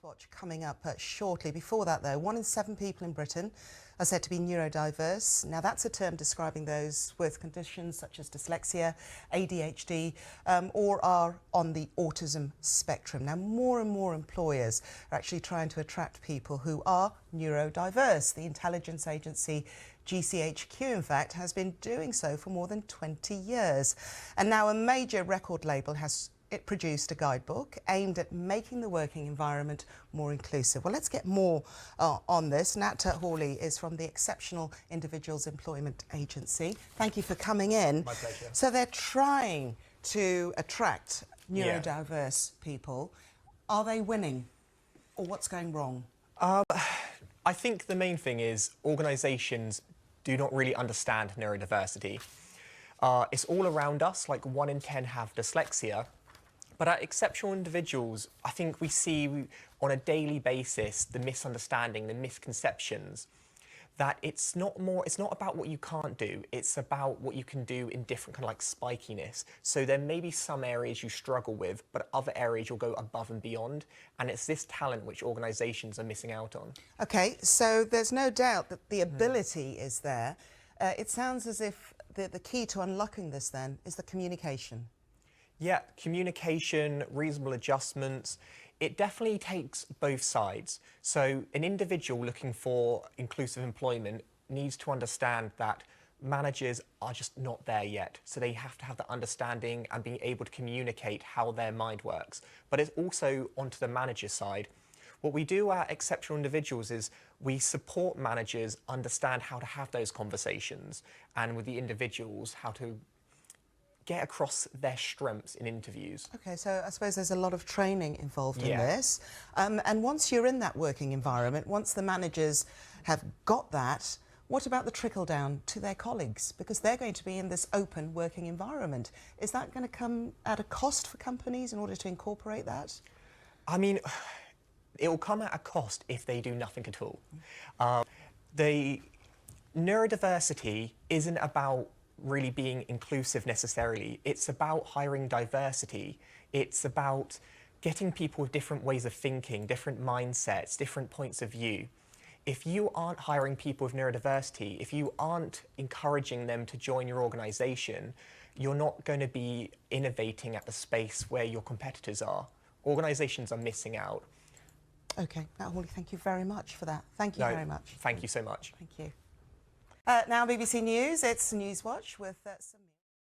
Watch coming up shortly. Before that, though, 1 in 7 people in Britain are said to be neurodiverse. Now, that's a term describing those with conditions such as dyslexia, ADHD, or are on the autism spectrum. Now, more and more employers are actually trying to attract people who are neurodiverse. The intelligence agency GCHQ, in fact, has been doing so for more than 20 years. And now a major record label has produced a guidebook aimed at making the working environment more inclusive. Well, let's get more on this. Nat Hawley is from the Exceptional Individuals Employment Agency. Thank you for coming in. My pleasure. So they're trying to attract neurodiverse people. Are they winning, or what's going wrong? I think the main thing is organisations do not really understand neurodiversity. It's all around us, like 1 in 10 have dyslexia. But at Exceptional Individuals, I think we see on a daily basis the misunderstanding, the misconceptions, that it's not about what you can't do, it's about what you can do in different kind of like spikiness. So there may be some areas you struggle with, but other areas you'll go above and beyond. And it's this talent which organisations are missing out on. Okay, so there's no doubt that the ability is there. It sounds as if the key to unlocking this then is the communication. Yeah, communication, reasonable adjustments. It definitely takes both sides. So an individual looking for inclusive employment needs to understand that managers are just not there yet. So they have to have the understanding and being able to communicate how their mind works. But it's also onto the manager side. What we do at Exceptional Individuals is we support managers understand how to have those conversations, and with the individuals, how to get across their strengths in interviews. Okay, so I suppose there's a lot of training involved in this. And once you're in that working environment, once the managers have got that, what about the trickle down to their colleagues? Because they're going to be in this open working environment. Is that going to come at a cost for companies in order to incorporate that? I mean, it will come at a cost if they do nothing at all. The neurodiversity isn't about really being inclusive necessarily. It's about hiring diversity. It's about getting people with different ways of thinking, different mindsets, different points of view. If you aren't hiring people with neurodiversity, if you aren't encouraging them to join your organisation, you're not going to be innovating at the space where your competitors are. Organisations are missing out. Okay, Nat Hawley, thank you very much for that. Thank you very much. Thank you so much. Thank you. Now BBC News, it's News Watch with some...